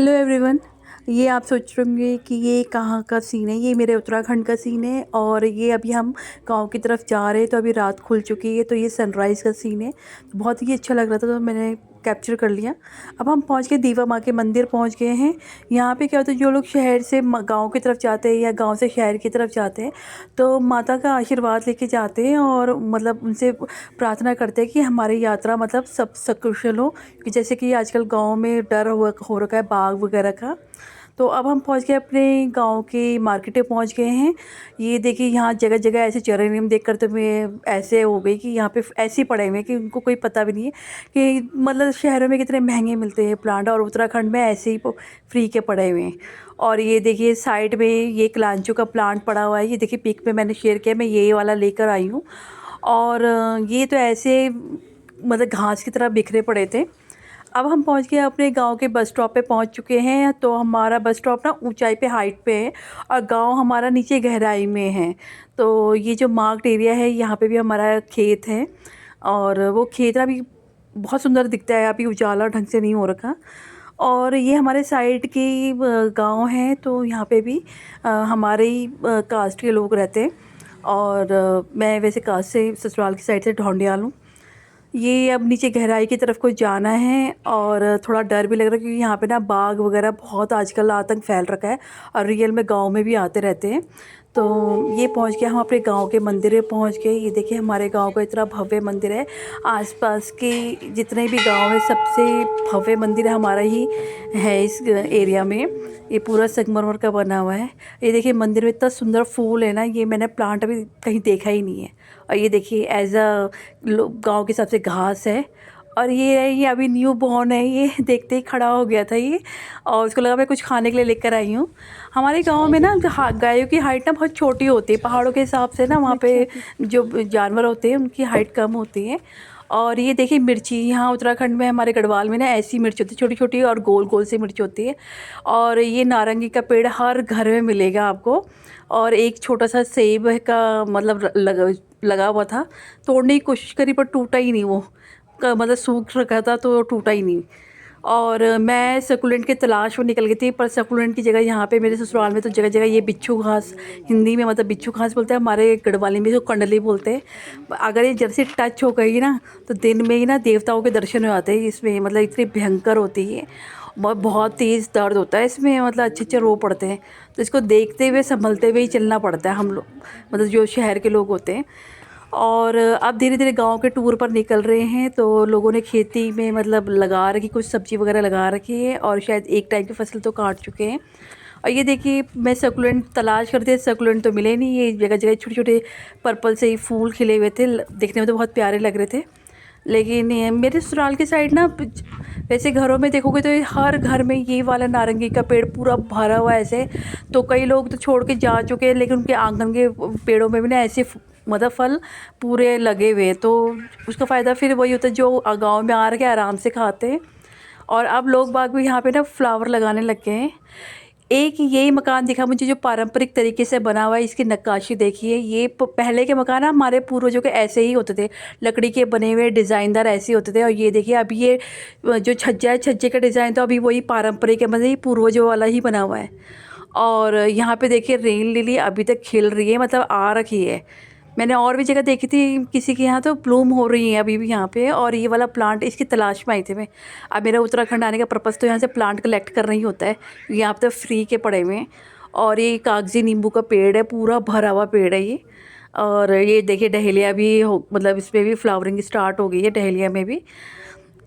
Hello everyone. ये आप सोच रहे होंगे कि ये कहाँ का सीन है। ये मेरे उत्तराखंड का सीन है और ये अभी हम गांव की तरफ जा रहे हैं। तो अभी रात खुल चुकी है, तो ये सनराइज़ का सीन है। तो बहुत ही अच्छा लग रहा था, तो मैंने कैप्चर कर लिया। अब हम पहुंच गए, दीवा माँ के मंदिर पहुंच गए हैं। यहाँ पे क्या होता है, जो लोग शहर से गांव की तरफ जाते हैं या गांव से शहर की तरफ जाते हैं, तो माता का आशीर्वाद लेके जाते हैं और मतलब उनसे प्रार्थना करते हैं कि हमारी यात्रा मतलब सब सकुशल हो। कि जैसे कि आजकल गांव में डर हो रखा है बाघ वगैरह का। तो अब हम पहुंच गए, अपने गांव की मार्केटें पहुंच गए हैं। ये देखिए, यहाँ जगह जगह ऐसे जेरेनियम देखकर तो मैं ऐसे हो गई कि यहाँ पे ऐसे ही पड़े हुए हैं कि उनको कोई पता भी नहीं है कि मतलब शहरों में कितने महंगे मिलते हैं प्लांट, और उत्तराखंड में ऐसे ही फ्री के पड़े हुए हैं। और ये देखिए साइड में ये कलांचो का प्लांट पड़ा हुआ है। ये देखिए पिक में मैंने शेयर किया, मैं ये वाला लेकर आई हूँ। और ये तो ऐसे मतलब घास की तरह बिखरे पड़े थे। अब हम पहुंच गए, अपने गांव के बस स्टॉप पे पहुंच चुके हैं। तो हमारा बस स्टॉप ना ऊंचाई पे हाइट पे है और गांव हमारा नीचे गहराई में है। तो ये जो मार्क्ड एरिया है, यहाँ पे भी हमारा खेत है। और वो खेत ना अभी बहुत सुंदर दिखता है, अभी उजाला ढंग से नहीं हो रखा। और ये हमारे साइड की गांव है, तो यहाँ पे भी हमारे ही कास्ट के लोग रहते हैं। और मैं वैसे कास्ट से ससुराल की साइड से ढौंडियाल हूँ। ये अब नीचे गहराई की तरफ को जाना है और थोड़ा डर भी लग रहा है, क्योंकि यहाँ पे ना बाघ वगैरह बहुत आजकल आतंक फैल रखा है और रियल में गांव में भी आते रहते हैं। तो ये पहुँच गया, हम अपने गांव के मंदिर में पहुँच गए। ये देखिए हमारे गांव का इतना भव्य मंदिर है। आसपास के जितने भी गांव है, सबसे भव्य मंदिर हमारा ही है इस एरिया में। ये पूरा संगमरमर का बना हुआ है। ये देखिए मंदिर में इतना सुंदर फूल है ना, ये मैंने प्लांट अभी कहीं देखा ही नहीं है। और ये देखिए एज अ गाँव के हिसाब से घास है। और ये अभी न्यू बॉर्न है, ये देखते ही खड़ा हो गया था ये। और उसको लगा मैं कुछ खाने के लिए लेकर आई हूँ। हमारे गांव में ना गायों की हाइट ना बहुत छोटी होती है, पहाड़ों के हिसाब से ना वहाँ पे जो जानवर होते हैं उनकी हाइट कम होती है। और ये देखिए मिर्ची, यहाँ उत्तराखंड में हमारे गढ़वाल में ना ऐसी मिर्च होती है, छोटी छोटी और गोल गोल सी मिर्च होती है। और ये नारंगी का पेड़ हर घर में मिलेगा आपको। और एक छोटा सा सेब का मतलब लगा हुआ था, तोड़ने की कोशिश करी पर टूटा ही नहीं वो। मतलब सूख रखा था तो टूटा ही नहीं। और मैं सकुलेंट की तलाश में निकल गई थी, पर सकुलेंट की जगह यहाँ पे मेरे ससुराल में तो जगह जगह ये बिच्छू घास, हिंदी में मतलब बिच्छू घास बोलते हैं, हमारे गढ़वाली में जो कंडली बोलते हैं। अगर ये जरा सी टच हो गई ना, तो दिन में ही ना देवताओं के दर्शन हो जाते हैं इसमें। मतलब इतनी भयंकर होती है, बहुत तेज़ दर्द होता है इसमें, मतलब अच्छे अच्छे रो पड़ते हैं। तो इसको देखते हुए संभलते हुए ही चलना पड़ता है हम लोग, मतलब जो शहर के लोग होते हैं। और अब धीरे धीरे गांव के टूर पर निकल रहे हैं। तो लोगों ने खेती में मतलब लगा रखी, कुछ सब्ज़ी वगैरह लगा रखी है और शायद एक टाइम की फसल तो काट चुके हैं। और ये देखिए मैं सकुलेंट तलाश करते, सकुलेंट तो मिले नहीं। ये जगह जगह छोटे छोटे पर्पल से ही फूल खिले हुए थे, देखने में तो बहुत प्यारे लग रहे थे। लेकिन ये मेरे ससुराल की साइड ना, वैसे घरों में देखोगे तो हर घर में ये वाला नारंगी का पेड़ पूरा भरा हुआ है ऐसे। तो कई लोग तो छोड़ के जा चुके हैं, लेकिन उनके आंगन के पेड़ों में भी ना ऐसे मतलब फल पूरे लगे हुए हैं। तो उसका फ़ायदा फिर वही होता है जो गाँव में आ रखे आराम से खाते हैं। और अब लोग बाग भी यहाँ पे ना फ्लावर लगाने लग गए हैं। एक यही मकान दिखा मुझे जो पारंपरिक तरीके से बना हुआ है, इसकी नक्काशी देखिए। ये पहले के मकान हमारे पूर्वजों के ऐसे ही होते थे, लकड़ी के बने हुए डिज़ाइनदार ऐसे होते थे। और ये देखिए अभी ये जो छज्जा है, छज्जे का डिज़ाइन तो अभी वही पारंपरिक है, मतलब ये पूर्वजों वाला ही बना हुआ है। और यहाँ पे देखिए रेन लिली अभी तक खिल रही है, मतलब आ रखी है। मैंने और भी जगह देखी थी किसी के यहाँ, तो ब्लूम हो रही है अभी भी यहाँ पे। और ये वाला प्लांट, इसकी तलाश में आई थी मैं। अब मेरा उत्तराखंड आने का पर्पज़ तो यहाँ से प्लांट कलेक्ट करना ही होता है, यहाँ पे तो फ्री के पड़े हुए हैं। और ये कागजी नींबू का पेड़ है, पूरा भरा हुआ पेड़ है ये। और ये देखिए डहेलिया भी हो, मतलब इसमें भी फ्लावरिंग स्टार्ट हो गई है डहेलिया में भी।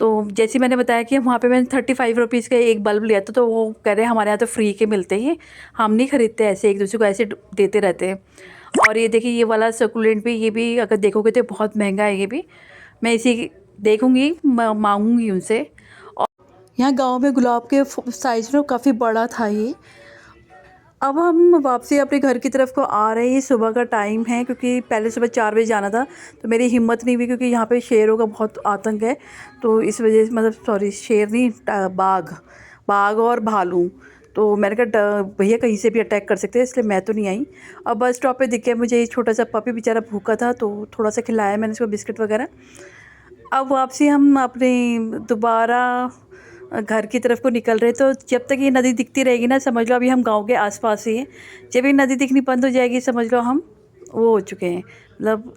तो जैसे मैंने बताया कि वहाँ पे मैंने 35 रुपीज़ का एक बल्ब लिया था, तो वो कह रहे हैं हमारे यहाँ तो फ्री के मिलते हैं, हम नहीं खरीदते, ऐसे एक दूसरे को ऐसे देते रहते हैं। और ये देखिए ये वाला सकुलेंट भी, ये भी अगर देखोगे तो बहुत महंगा है ये भी। मैं इसी देखूँगी, मांगूंगी उनसे। और यहाँ गांव में गुलाब के साइज में काफ़ी बड़ा था ये। अब हम वापसी अपने घर की तरफ को आ रहे हैं। सुबह का टाइम है, क्योंकि पहले सुबह 4 बजे जाना था, तो मेरी हिम्मत नहीं हुई, क्योंकि यहाँ पे शेरों का बहुत आतंक है। तो इस वजह से, मतलब सॉरी शेर नहीं, बाघ, बाघ और भालू। तो मैंने कहा भैया कहीं से भी अटैक कर सकते हैं, इसलिए मैं तो नहीं आई। अब बस स्टॉप पे दिख गया मुझे ये छोटा सा पपी, बेचारा भूखा था, तो थोड़ा सा खिलाया मैंने उसको बिस्किट वगैरह। अब वापसी हम अपने दोबारा घर की तरफ को निकल रहे, तो जब तक ये नदी दिखती रहेगी ना, समझ लो अभी हम गाँव के आस-पास ही हैं। जब ये नदी दिखनी बंद हो जाएगी, समझ लो हम वो हो चुके हैं। मतलब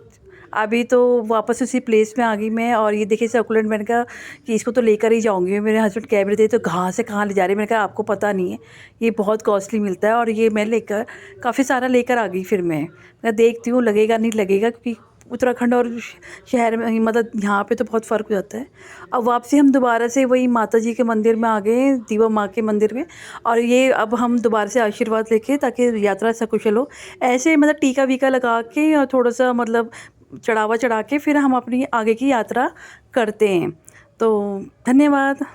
अभी तो वापस उसी प्लेस में आ गई मैं। और ये देखिए सक्युलेंट, मैंने कहा कि इसको तो लेकर ही जाऊँगी। मेरे हस्बैंड कह रहे थे तो कहाँ से कहाँ ले जा रहे हैं। मैंने कहा आपको पता नहीं है, ये बहुत कॉस्टली मिलता है। और ये मैं लेकर काफ़ी सारा लेकर आ गई। फिर मैं देखती हूँ लगेगा नहीं लगेगा, क्योंकि उत्तराखंड और शहर में, मतलब यहाँ पे तो बहुत फ़र्क हो जाता है। अब वापसी हम दोबारा से वही माता जी के मंदिर में आ गए, दीवा माँ के मंदिर में। और ये अब हम दोबारा से आशीर्वाद लेके, ताकि यात्रा सकुशल हो। ऐसे मतलब टीका वीका लगा के और थोड़ा सा मतलब चढ़ावा चढ़ा के फिर हम अपनी आगे की यात्रा करते हैं। तो धन्यवाद।